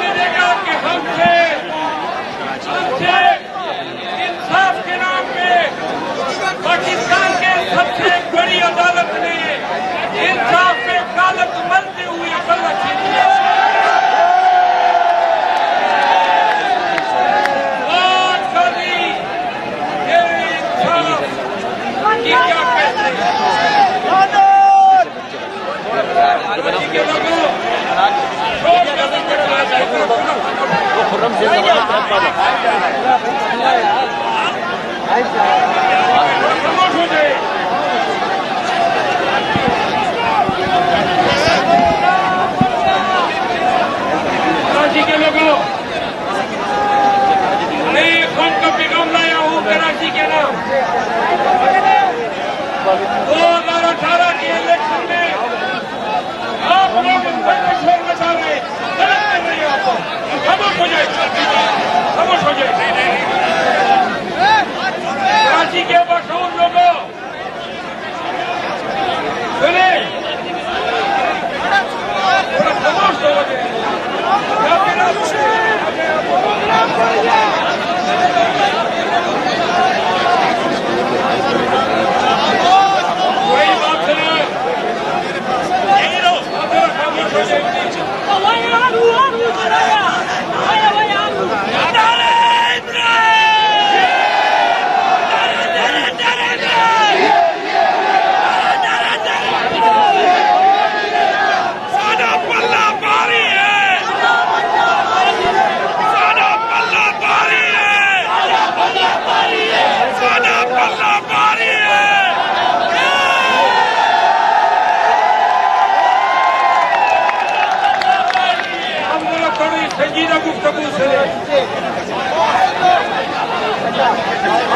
देगा कि हमसे इंसाफ के नाम पे पाकिस्तान के सबसे बड़ी अदालत ने इंसाफ पे कालत मलते हुए बल्ला छीन लिया। कराची के लोगों, मैं कौन का पैगाम लाया हूँ कराची के नाम। 2018 के इलेक्शन में आप लोग शोर मचा रहे, गलत कर रहे हैं। आपको खामोश हो जाए, खामोश हो जाए। कराची के बशूर लोगों सुने, थोड़ा खामोश हो जाए। कोई बात नहीं, यही रहो, थोड़ा खामोश हो जाए। संजीदा गुफ्तगू से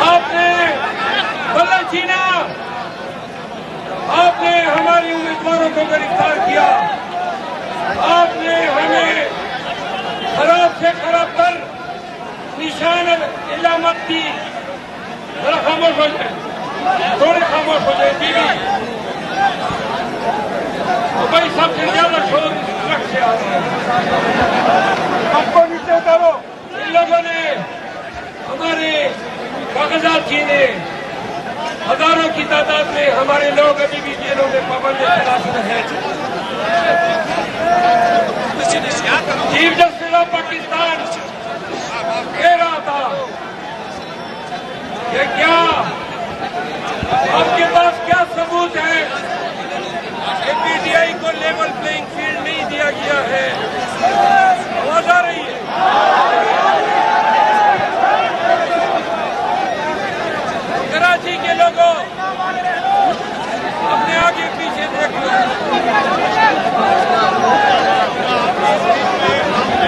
आपने बल्ला छीना, आपने हमारे उम्मीदवारों को गिरफ्तार किया, आपने हमें खराब से खराब कर निशान इलामत दी। जरा खामोश हो जाए, थोड़े खामोश हो जाए। बीवी भाई सबसे ज्यादा शोर रख से आ रहा है, आपको नीचे उतारो। इन लोगों ने हमारे कागजात छीने, हजारों की तादाद में हमारे लोग अभी भी जेलों में पाबंद तलाश में हैं। चीफ जस्टिस ऑफ पाकिस्तान कह रहा था कि क्या आपके पास क्या सबूत है कि पीटीआई को लेवल प्लेइंग फील्ड नहीं दिया गया है? आवाज आ रही है? कराची के लोगों अपने आगे पीछे देख लो।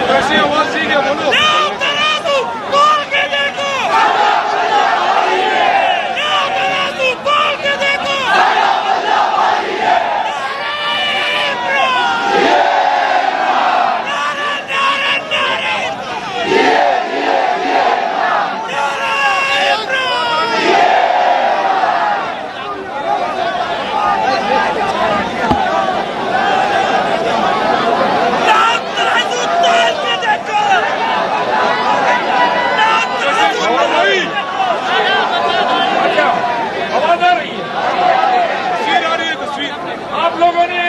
कैसी आवाज सी है, बोलो। आप लोगों ने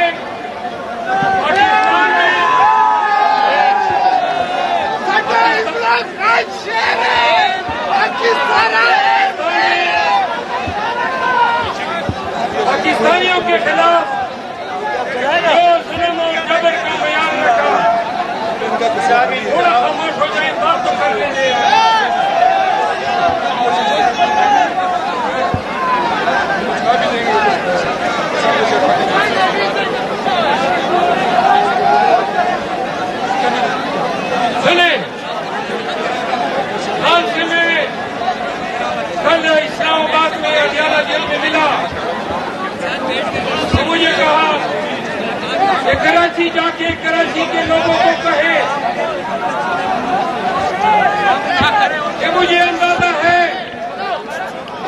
पाकिस्तानियों के खिलाफ जो जुल्म और जबर का बयान रखा, थोड़ा खामोश हो जाए, बात तो कर लेंगे। सुने, हाल से में कल इस्लामाबाद में अडियाला जेल में मिला तो मुझे कहा कि कराची जाके कराची के लोगों को कहे कि मुझे अंदाजा है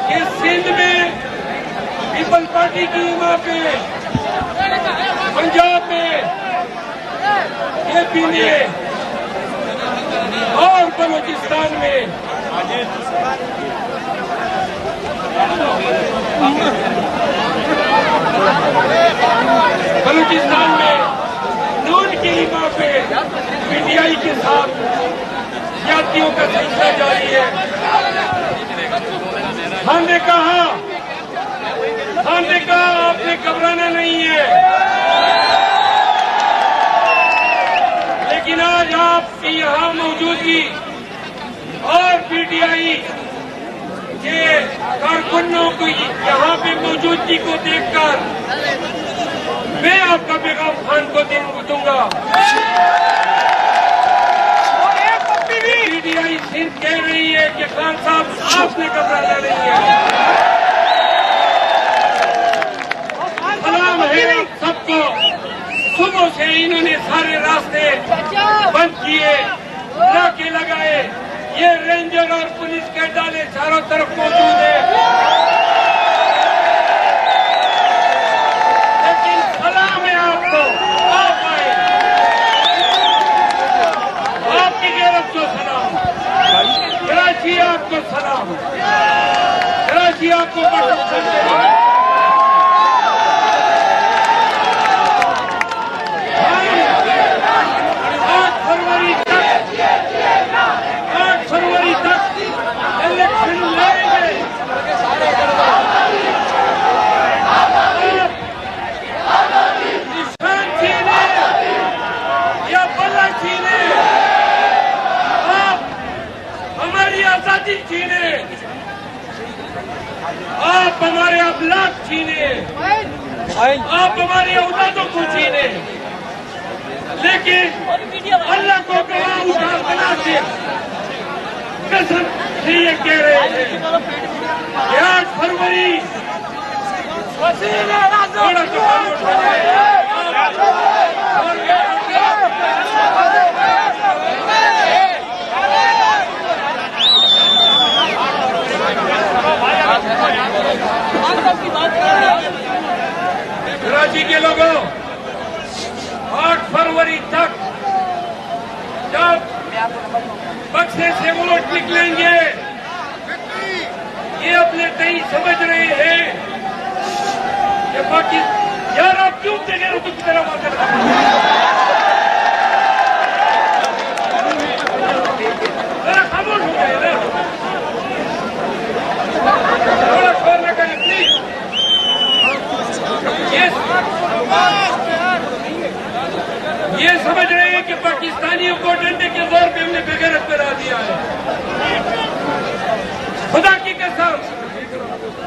कि सिंध में पीपल्स पार्टी की वहां पे पंजाब में यूपी में और बलूचिस्तान में नून की लीमा पे पीटीआई के साथ जातियों का सिलसिला जारी है। हमने कहा आपने घबराना नहीं है, लेकिन आज आपकी यहाँ मौजूदगी और पीटीआई के कारकुनों की यहाँ पे मौजूदगी को देखकर मैं आपका पैगाम खान को दूंगा। पीटीआई सिंध कह रही है कि खान साहब आपने घबराना नहीं है। सलाम है आप सबको। सुबह से इन्होंने सारे रास्ते बंद किए, नाके लगाए, ये रेंजर और पुलिस के डाले चारों तरफ मौजूद है, लेकिन सलाम है आपको, आप आए, आपकी गैरत को सलाम, कराची आपको सलाम, कराची आपको बटन करते 8 फरवरी तक इलेक्शन लड़ेंगे। निशान छीने या बल्ला छीने, आप हमारी आजादी छीने, आप हमारे अबलाक छीने, आप हमारी औलादों को छीने, लेकिन अल्लाह को गवाह उठा बना के कसम से ये कह रहे थे कि 8 फरवरी थोड़ा कराची के लोगों 8 फरवरी तक जब बक्से से वोट निकलेंगे, ये अपने कई समझ रहे हैं कि बाकी यार आप क्यों बगैर की तरह बात कर रहे हैं? खामोश हो गए ना, थोड़ा शोर न करें प्लीज। ये समझ रहे हैं कि पाकिस्तानियों को डंडे के जोर पे हमने बेगैरत बना दिया है। खुदा की कसम,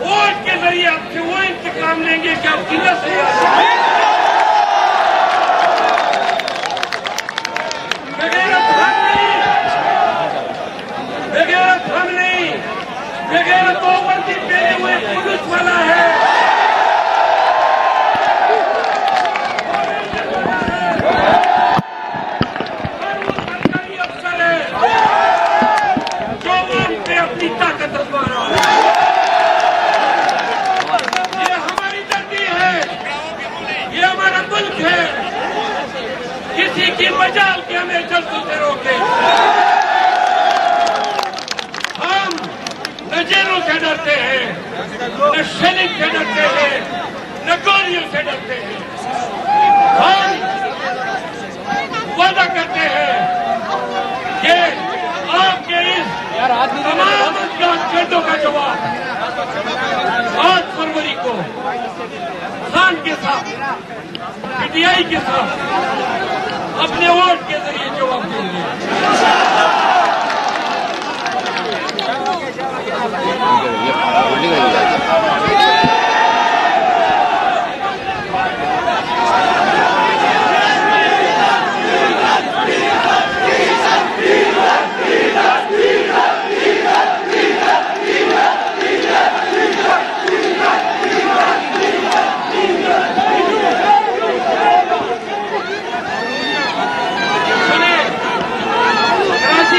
वोट के जरिए आपसे वो इंतकाम लेंगे कि आप किल्लत से बेगैरत हम नहीं, बेगैरत वो वर्दी पहने हुए पुलिस वाला है। अपनी ताकत रखवा रहा है। ये हमारी धरती है, ये हमारा मुल्क है, किसी की मजाल के हमें जल्दी से रोके। हम न जेलों से डरते हैं, न शेलिंग से डरते हैं, न गोलियों से डरते हैं। हम वादा करते हैं कि आपके इस तमाम गठबंधनों का जवाब 8 फरवरी को खान के साथ, पीटीआई के साथ अपने वोट के जरिए जवाब देंगे।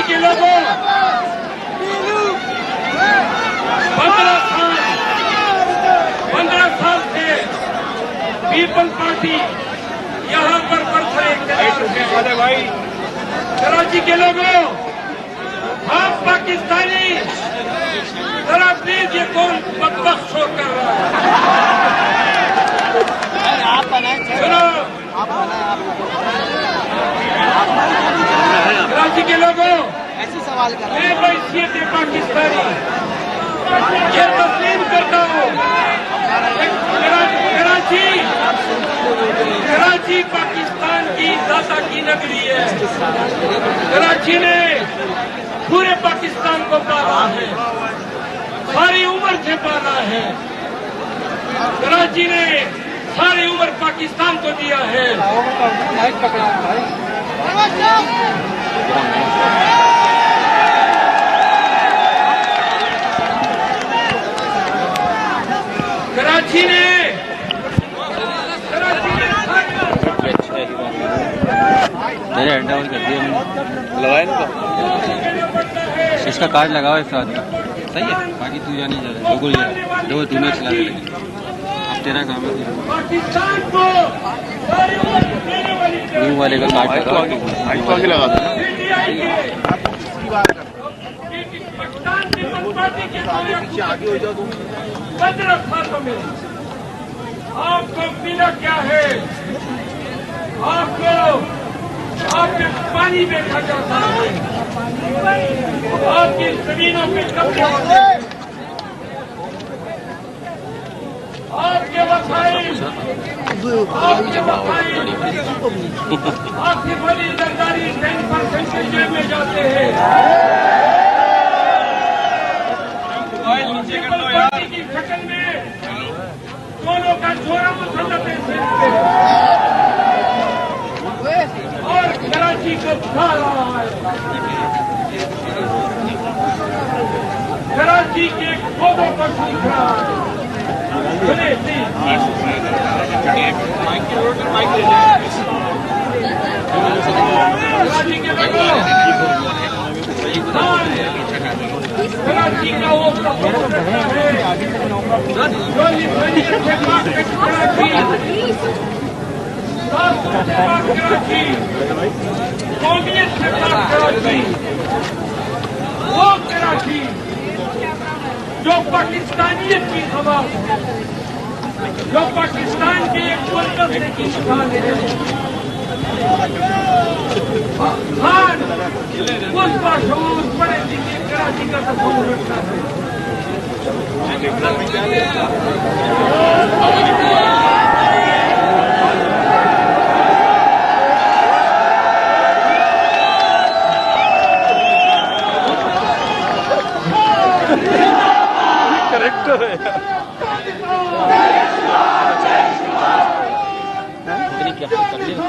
के लोगों 15 साल से पीपल पार्टी कराची के लोगों, हम पाकिस्तानी, जरा प्लीज ये कौन बदबख्त शोर कर रहा है? सुनो, कराची के लोगों, ऐसे सवाल कर मैं हैसियत पाकिस्तानी ये तस्लीम करता हूँ। कराची पाकिस्तान की दाता की नगरी है। कराची ने पूरे पाकिस्तान को पाला है, सारी उम्र से पाला है। कराची ने सारी उम्र पाकिस्तान को दिया है। कराची ने मेरे हैंड ओवर कर दिया लगाए ना इसका कार्ड लगाओ एक साथ का सही है। बाकी तू जानी जा रहा है बिल्कुल दो तूने चला दे अब तेरा काम है न्यू वाले का कार्ड लगाओ आगे लगा दो। आपको पीना क्या है? आपको आपके पानी में खा जाता है, आपकी जमीनों पे कब्जा होते हैं, आपके वसाइल आपकी बड़ी सरकारी 10% के जेब में जाते हैं। पार्टी की शक्ल में दोनों का जोरा मुसल्लत है और कराची को खा रहा है। कराची के पौधों को सूख रहा है। कराची के लोगों, कराची का वो कराची कौमियत से कराची, वो कराची जो पाकिस्तानियत की खबर, जो पाकिस्तान के एक वर्कर की मिसाल है। खान उस बाशऊर पढ़े लिखे कराची का तस्वुर रखता है। करेक्टर है क्या कर लिया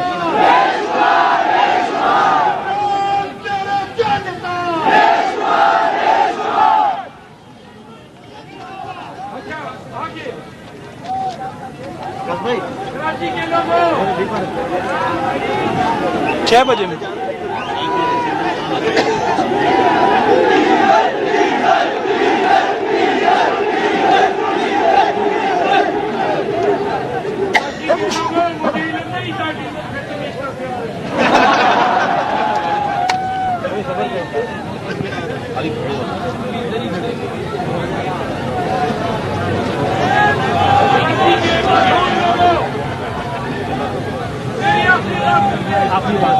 कराची के लोगों 6 बजे में अपनी बात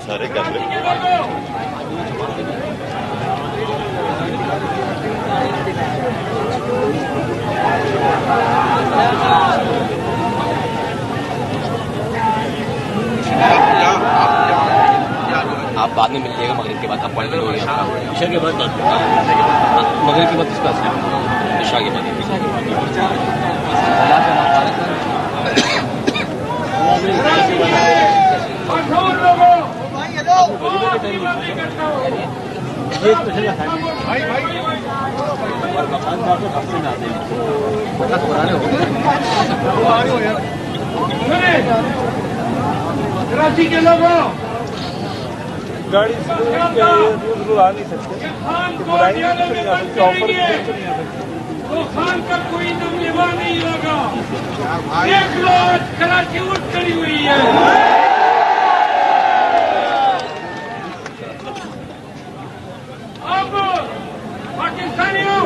सारे कर ले। आप बाद में मिलिएगा मगरिब के बाद अपॉइंटमेंट हो गया ईशा के बाद मगरिब के बाद किस पास ईशा के बाद ये स्पेशल है भाई और मकान का तो हफ्ते में आते हैं बहुत पुराने हो गए। कराची के लोगों गाड़ी से रोज आ नहीं सकते, बुराई नहीं चली जा सकती, ऑफर भी नहीं चली जा सकती। वो खान का कोई नमलेवा नहीं होगा। देख लो आज कराची उठ खड़ी हुई है। अब पाकिस्तानियों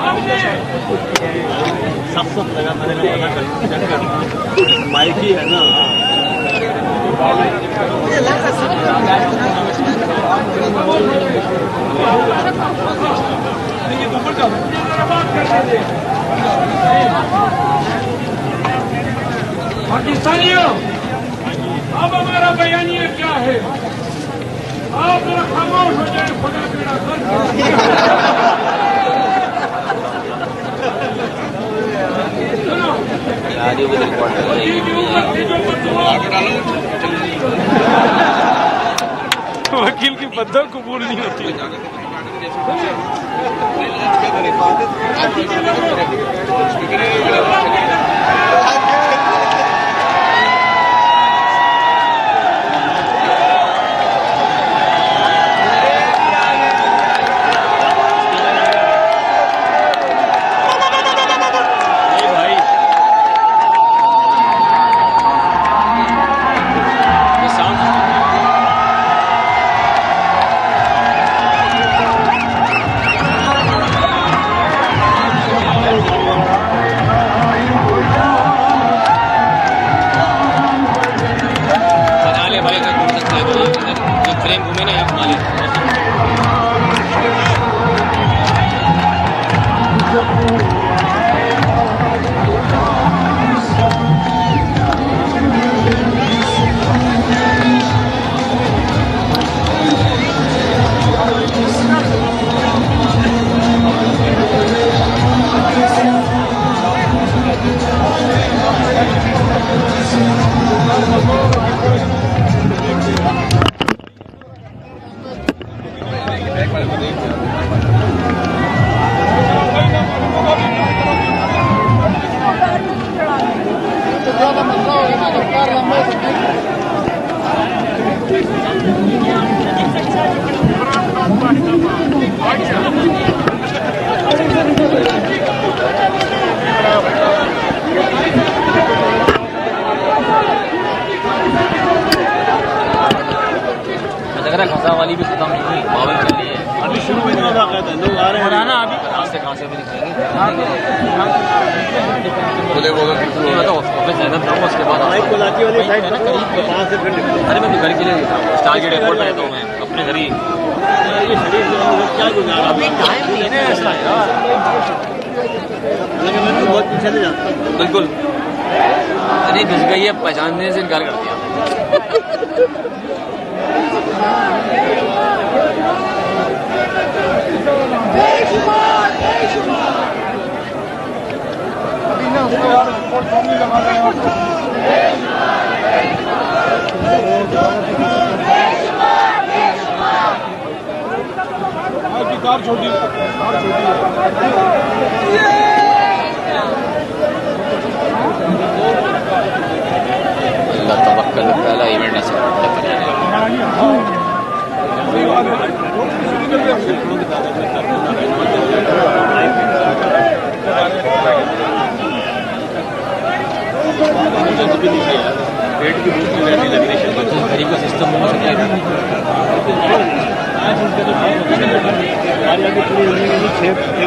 हमने सब लगा मैंने माइक ही है ना। पाकिस्तानियों अब हमारा बयानिया क्या है? आप जरा खामोश हो जाए, खुदा तेरा सुनो, वकील की बद्दुआ कबूल नहीं होती। वाली भी खत्म नहीं हुई, बावल चल रही है। अभी शुरू में लोग आ रहे हैं ना, अभी खांसे भी दिखेंगे। तो ऑफिस है ना, उसके बाद कोलाची वाली साइड है ना, वहाँ से फिर अरे मैं घर के लिए स्टार गेट एयरपोर्ट में रहता हूँ, मैं अपने घर ही। क्या गुजारा अभी टाइम नहीं है ना ऐसा यार, लेकिन मैं तो बहुत पीछे ले जाता हूँ। बिल्कुल अरे घुस गई है, पहचानने से इनकार कर दिया। अभी ना उसको यार रिपोर्ट फॉर्म नहीं लगा रहे हैं। कार छोटी है। पहला इवेंट ऐसे पेट की भूख नहीं रहती, लगनी गरीब का सिस्टम हो सकता है।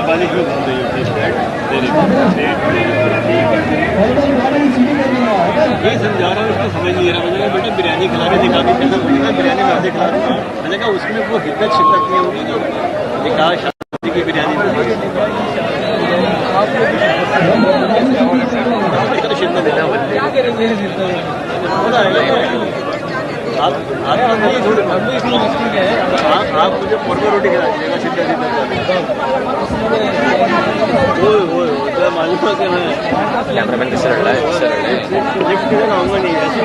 बारिश में घूम रही ये समझा रहा हूँ, उसको समझ नहीं आ रहा। मैंने कहा बेटा बिरयानी खिला के दिखा दी, बिरयानी में आधे खिला दूँगा। मैंने कहा उसमें वो हिद्दत शिद्दत नहीं होगी जो निकाह शादी की बिरयानी में शिद्दत देना बनते। आप मुझे फॉर्मल रोटी खिला दीजिएगा, शिद्दत मालूम है कि मैं कैमरामैन किससे लड़ रहा है, किससे लड़ रहा है? लिफ्ट के आऊँगा नहीं ऐसे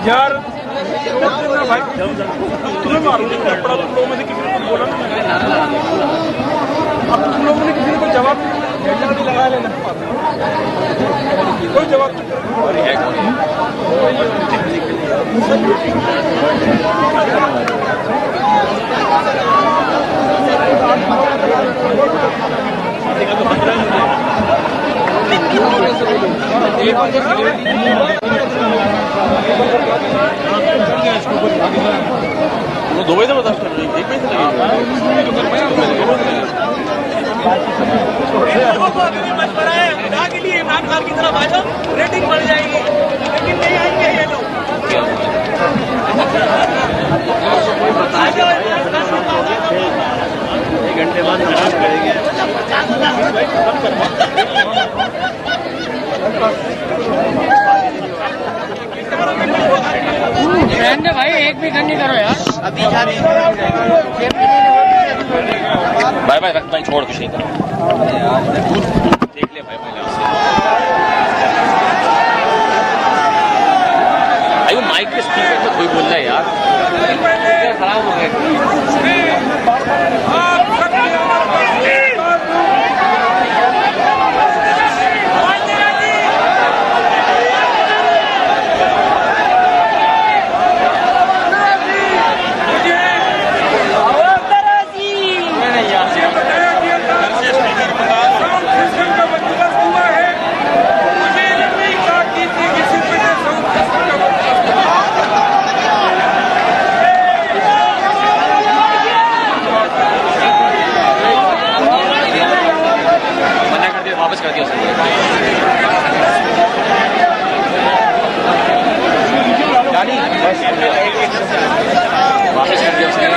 यार भाई तुम्हें मारूंगी कपड़ा। तुम लोगों में से किसी ने कुछ बोला ना, अब तुम लोगों ने किसी ने कोई जवाब नहीं लगा लेना। कोई जवाब नहीं। वो दो बजे बता एक बजे मशवरा है खुदा के लिए इमरान खान की तरफ आ जाओ, रेटिंग बढ़ जाएगी, लेकिन नहीं आएंगे ये लोग। एक घंटे बाद मैच करेंगे। रहने भाई एक भी घंटे करो यार, अभी जा रहे भाई भाई रख भाई, छोड़ कुछ नहीं कर देख ले भाई पहले भाई वो माइक के स्पीकर पे कोई बोल रहा है यार, खराब हो गए। वापस कर दिया उसने, वापस कर दिया उसने।